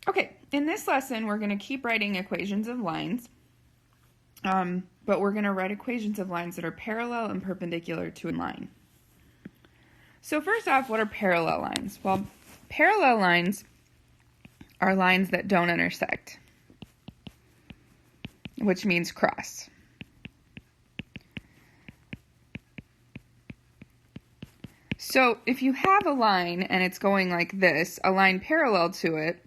Okay, in this lesson, we're going to keep writing equations of lines, but we're going to write equations of lines that are parallel and perpendicular to a line. So first off, what are parallel lines? Well, parallel lines are lines that don't intersect, which means cross. So if you have a line and it's going like this, a line parallel to it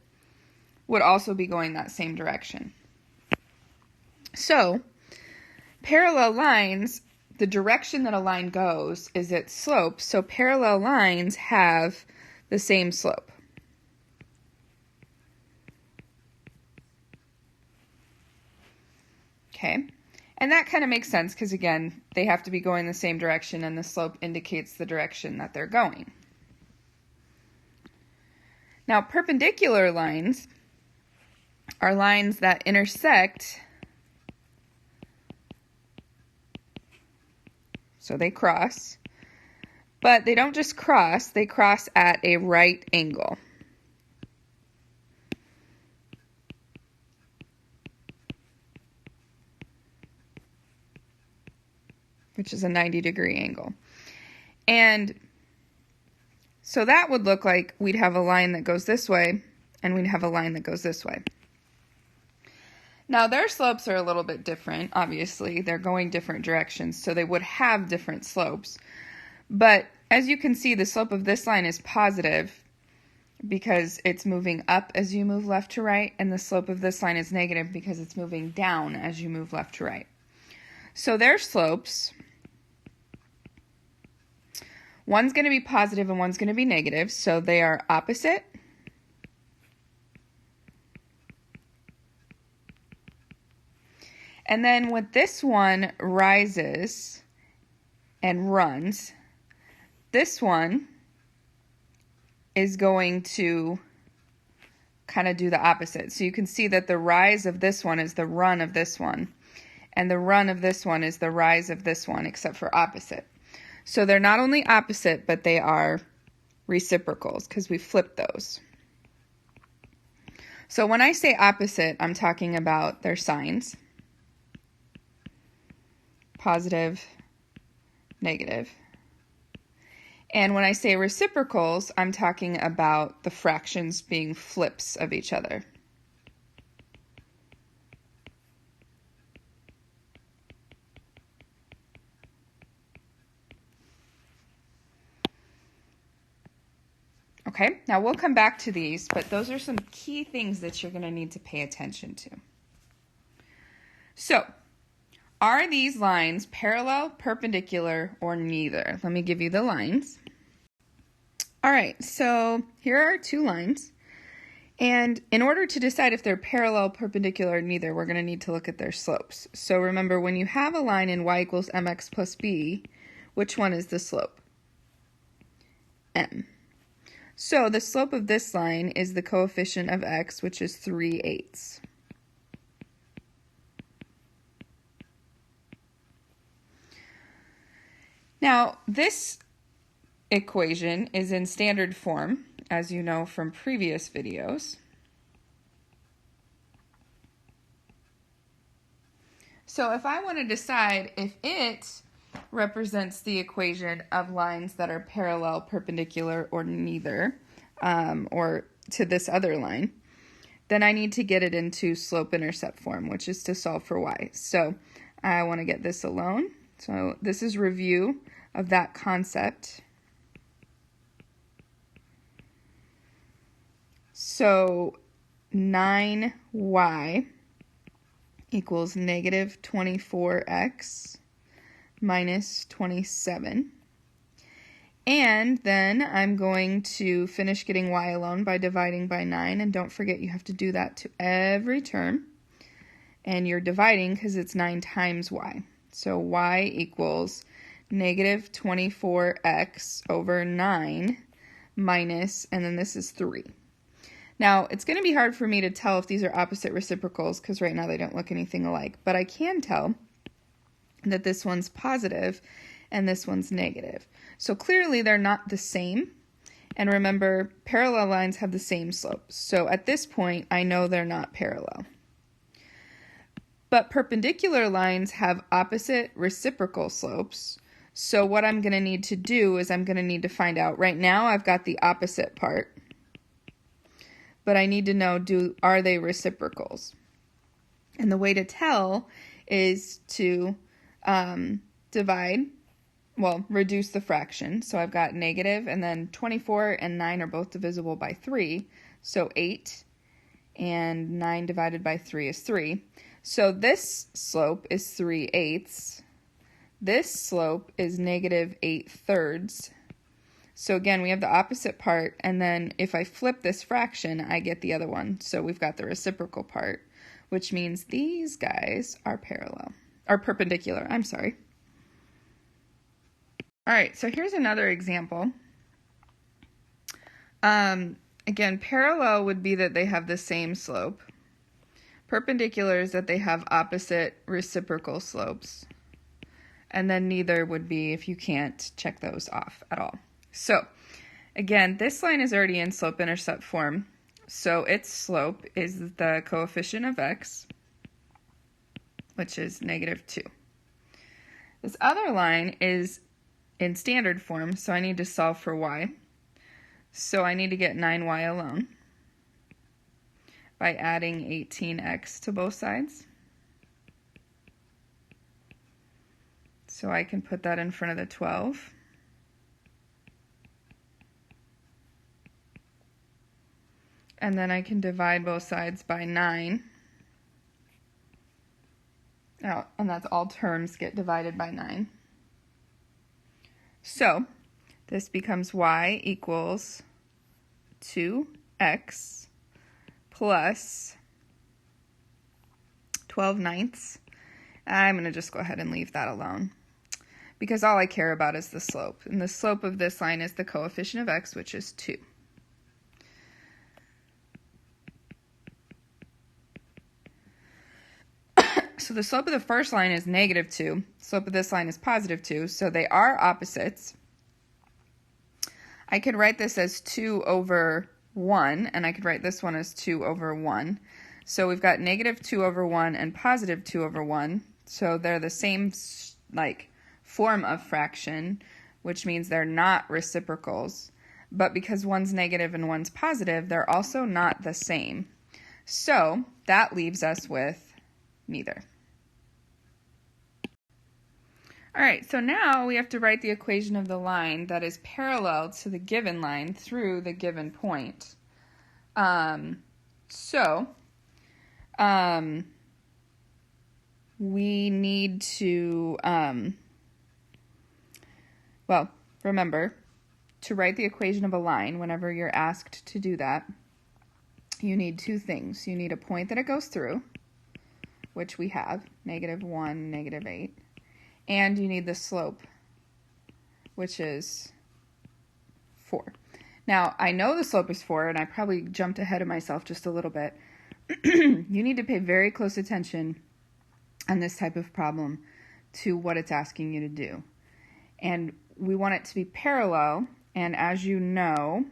would also be going that same direction. So parallel lines, the direction that a line goes is its slope, so parallel lines have the same slope. Okay, and that kind of makes sense because, again, they have to be going the same direction and the slope indicates the direction that they're going. Now, perpendicular lines are lines that intersect, so they cross, but they don't just cross, they cross at a right angle. Which is a 90-degree angle. And so that would look like we'd have a line that goes this way, and we'd have a line that goes this way. Now, their slopes are a little bit different, obviously. They're going different directions, so they would have different slopes. But as you can see, the slope of this line is positive because it's moving up as you move left to right, and the slope of this line is negative because it's moving down as you move left to right. So their slopes, one's going to be positive and one's going to be negative, so they are opposite. And then when this one rises and runs, this one is going to kind of do the opposite. So you can see that the rise of this one is the run of this one, and the run of this one is the rise of this one, except for opposite. So they're not only opposite, but they are reciprocals because we flipped those. So when I say opposite, I'm talking about their signs. Positive, negative. And when I say reciprocals, I'm talking about the fractions being flips of each other. Okay, now we'll come back to these, but those are some key things that you're going to need to pay attention to. So, are these lines parallel, perpendicular, or neither? Let me give you the lines. All right, so here are two lines. And in order to decide if they're parallel, perpendicular, or neither, we're going to need to look at their slopes. So remember, when you have a line in y equals mx plus b, which one is the slope? M. So the slope of this line is the coefficient of x, which is 3/8. Now, this equation is in standard form, as you know from previous videos. So if I want to decide if it represents the equation of lines that are parallel, perpendicular, or neither, or to this other line, then I need to get it into slope-intercept form, which is to solve for y. So I want to get this alone. So this is review of that concept. So 9y equals negative 24x minus 27. And then I'm going to finish getting y alone by dividing by 9. And don't forget, you have to do that to every term. And you're dividing because it's 9 times y. So y equals negative 24x over 9 minus, and then this is 3. Now, it's going to be hard for me to tell if these are opposite reciprocals because right now they don't look anything alike. But I can tell that this one's positive and this one's negative. So clearly they're not the same. And remember, parallel lines have the same slope. So at this point, I know they're not parallel. But perpendicular lines have opposite reciprocal slopes. So what I'm going to need to do is I'm going to need to find out. Right now, I've got the opposite part. But I need to know, are they reciprocals? And the way to tell is to reduce the fraction. So I've got negative, and then 24 and 9 are both divisible by 3. So 8 and 9 divided by 3 is 3. So this slope is 3/8. This slope is negative 8/3. So again, we have the opposite part, and then if I flip this fraction, I get the other one. So we've got the reciprocal part, which means these guys are perpendicular. I'm sorry. All right, so here's another example. Again, parallel would be that they have the same slope. Perpendicular is that they have opposite reciprocal slopes. And then neither would be if you can't check those off at all. So, again, this line is already in slope-intercept form. So its slope is the coefficient of x, which is -2. This other line is in standard form, so I need to solve for y. So I need to get 9y alone by adding 18x to both sides. So I can put that in front of the 12. And then I can divide both sides by 9. Oh, and that's all terms get divided by 9. So this becomes y equals 2x plus 12/9. I'm going to just go ahead and leave that alone, because all I care about is the slope. And the slope of this line is the coefficient of x, which is 2. So the slope of the first line is -2. The slope of this line is +2. So they are opposites. I could write this as 2/1, and I could write this one as 2/1. So we've got -2/1 and +2/1. So they're the same form of fraction, which means they're not reciprocals. But because one's negative and one's positive, they're also not the same. So that leaves us with neither. All right, so now we have to write the equation of the line that is parallel to the given line through the given point. We need to, remember, to write the equation of a line, whenever you're asked to do that, you need two things. You need a point that it goes through, which we have, -1, -8. And you need the slope, which is 4. Now, I know the slope is 4, and I probably jumped ahead of myself just a little bit. You need to pay very close attention on this type of problem to what it's asking you to do. And we want it to be parallel, and as you know,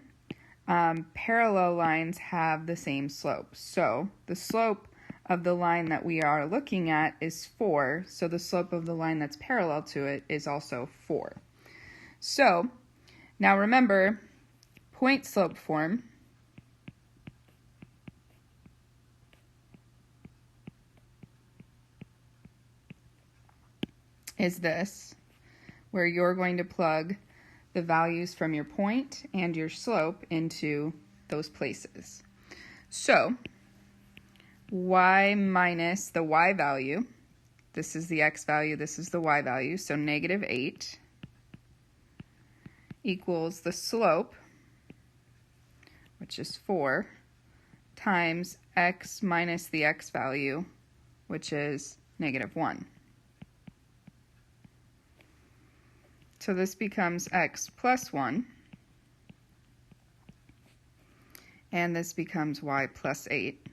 parallel lines have the same slope. So the slope of the line that we are looking at is 4, so the slope of the line that's parallel to it is also 4. So now remember, point slope form is this, where you're going to plug the values from your point and your slope into those places. So y minus the y value, this is the x value, this is the y value, so -8 equals the slope, which is 4, times x minus the x value, which is -1. So this becomes x plus 1, and this becomes y plus 8.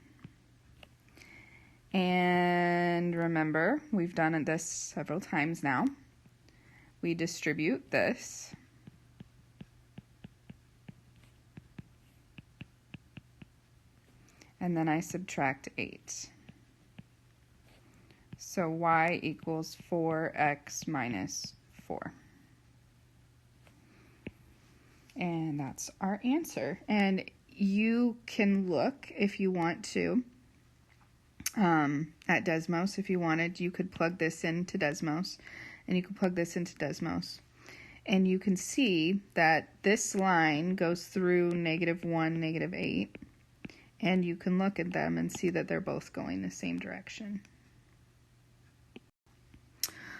And remember, we've done this several times now. We distribute this. and then I subtract 8. So y equals 4x minus 4. And that's our answer. And you can look, if you want to, at Desmos. If you wanted, you could plug this into Desmos, and you could plug this into Desmos. And you can see that this line goes through -1, -8, and you can look at them and see that they're both going the same direction.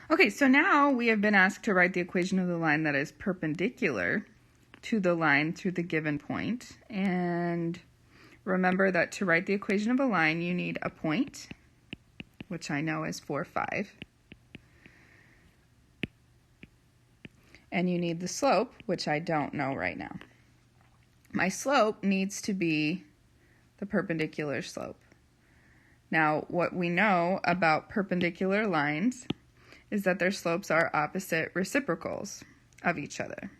Okay, so now we have been asked to write the equation of the line that is perpendicular to the line through the given point. And remember that to write the equation of a line, you need a point, which I know is 4, 5. And you need the slope, which I don't know right now. My slope needs to be the perpendicular slope. Now, what we know about perpendicular lines is that their slopes are opposite reciprocals of each other.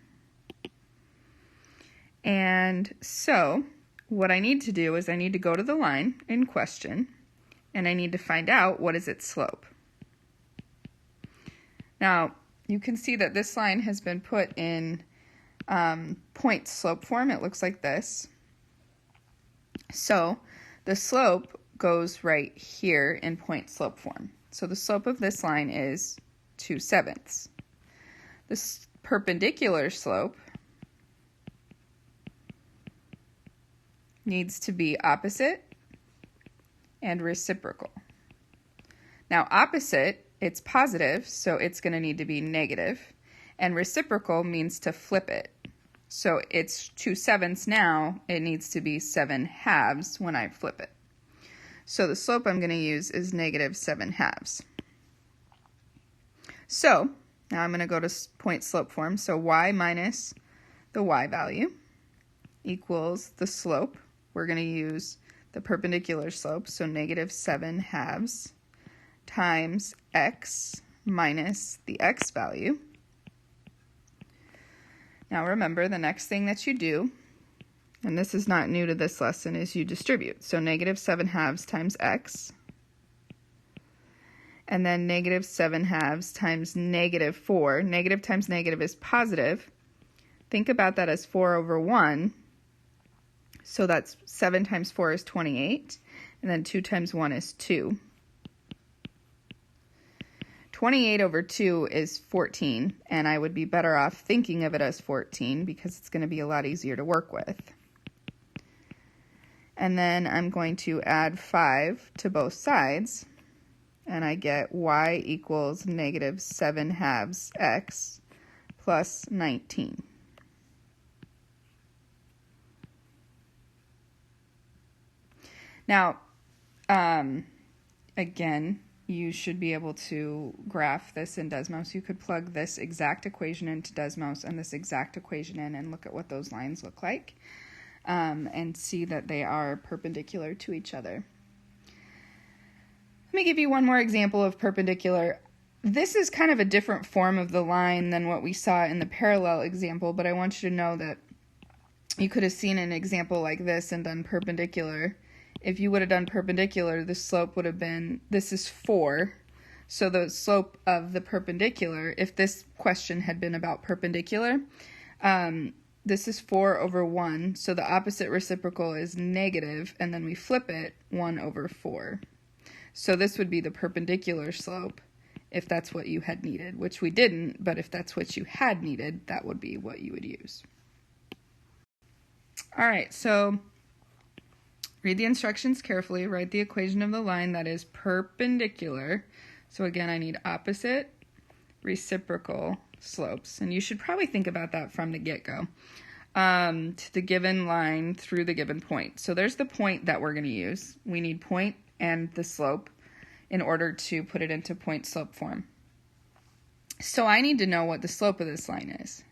And so what I need to do is I need to go to the line in question, and I need to find out what is its slope. Now, you can see that this line has been put in point slope form. It looks like this. So the slope goes right here in point slope form. So the slope of this line is 2/7. This perpendicular slope needs to be opposite and reciprocal. Now opposite, it's positive, so it's going to need to be negative, and reciprocal means to flip it. So it's 2/7 now, it needs to be 7/2 when I flip it. So the slope I'm going to use is -7/2. So now I'm going to go to point slope form. So y minus the y value equals the slope. We're going to use the perpendicular slope, so -7/2 times x minus the x value. Now remember, the next thing that you do, and this is not new to this lesson, is you distribute. So -7/2 times x, and then -7/2 times -4. Negative times negative is positive. Think about that as 4/1. So that's 7 times 4 is 28, and then 2 times 1 is 2. 28/2 is 14, and I would be better off thinking of it as 14 because it's going to be a lot easier to work with. And then I'm going to add 5 to both sides, and I get y equals -7/2 x plus 19. Now, again, you should be able to graph this in Desmos. You could plug this exact equation into Desmos and this exact equation in and look at what those lines look like and see that they are perpendicular to each other. Let me give you one more example of perpendicular. This is kind of a different form of the line than what we saw in the parallel example, but I want you to know that you could have seen an example like this and done perpendicular. If you would have done perpendicular, the slope would have been, this is 4, so the slope of the perpendicular, if this question had been about perpendicular, this is 4/1, so the opposite reciprocal is negative, and then we flip it 1/4. So this would be the perpendicular slope if that's what you had needed, which we didn't, but if that's what you had needed, that would be what you would use. All right, so read the instructions carefully. Write the equation of the line that is perpendicular. So again, I need opposite reciprocal slopes. And you should probably think about that from the get-go. To the given line through the given point. So there's the point that we're going to use. We need point and the slope in order to put it into point slope form. So I need to know what the slope of this line is.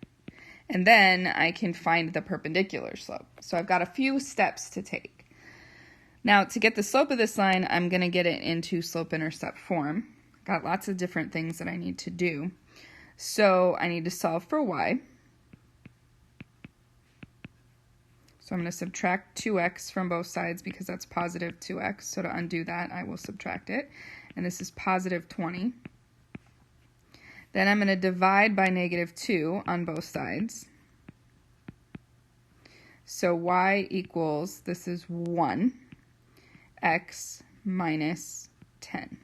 And then I can find the perpendicular slope. So I've got a few steps to take. Now, to get the slope of this line, I'm going to get it into slope-intercept form. Got lots of different things that I need to do. So I need to solve for y. So So I'm going to subtract 2x from both sides because that's positive 2x. So to undo that, I will subtract it. And this is positive 20. Then I'm going to divide by negative 2 on both sides. So y equals, this is 1, x minus 10.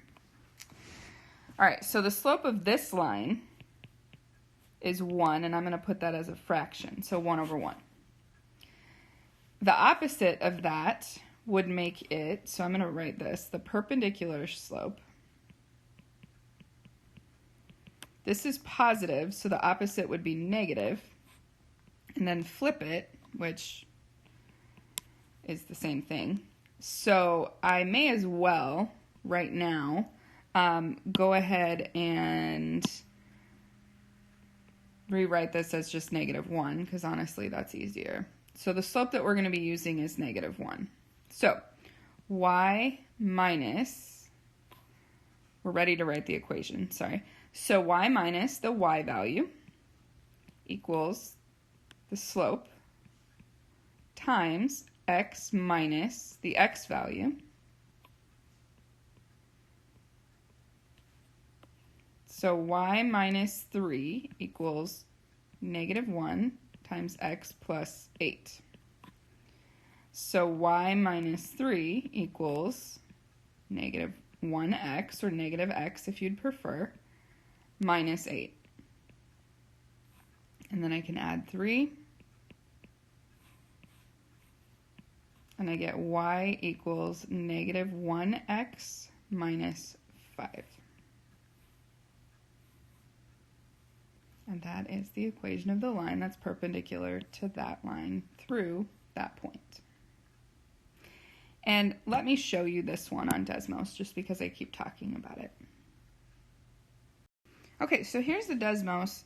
All right, so the slope of this line is 1, and I'm going to put that as a fraction, so 1 over 1. The opposite of that would make it, so I'm going to write this, the perpendicular slope. This is positive, so the opposite would be negative, and then flip it, which is the same thing. So I may as well, right now, go ahead and rewrite this as just negative 1, because honestly that's easier. So the slope that we're going to be using is negative 1. So y minus, we're ready to write the equation, sorry. So y minus the y value equals the slope times x minus the x value. So y minus 3 equals negative 1 times x plus 8. So y minus 3 equals negative 1x, or negative x if you'd prefer, minus 8. And then I can add 3. And I get y equals negative 1x minus 5. And that is the equation of the line that's perpendicular to that line through that point. And let me show you this one on Desmos, just because I keep talking about it. Okay, so here's the Desmos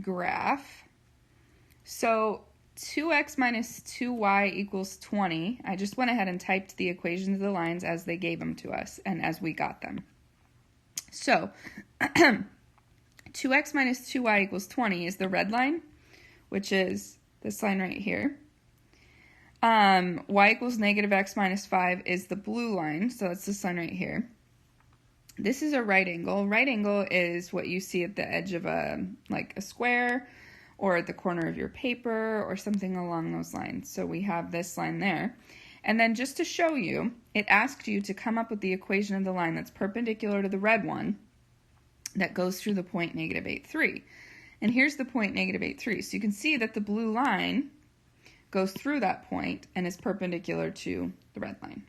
graph. So 2x minus 2y equals 20. I just went ahead and typed the equations of the lines as they gave them to us and as we got them. So 2x minus 2y equals 20 is the red line, which is this line right here. Y equals negative x minus 5 is the blue line, so that's this line right here. This is a right angle. Right angle is what you see at the edge of a square or at the corner of your paper or something along those lines. So we have this line there. And then just to show you, it asked you to come up with the equation of the line that's perpendicular to the red one that goes through the point negative 8, 3. And here's the point negative 8, 3. So you can see that the blue line goes through that point and is perpendicular to the red line.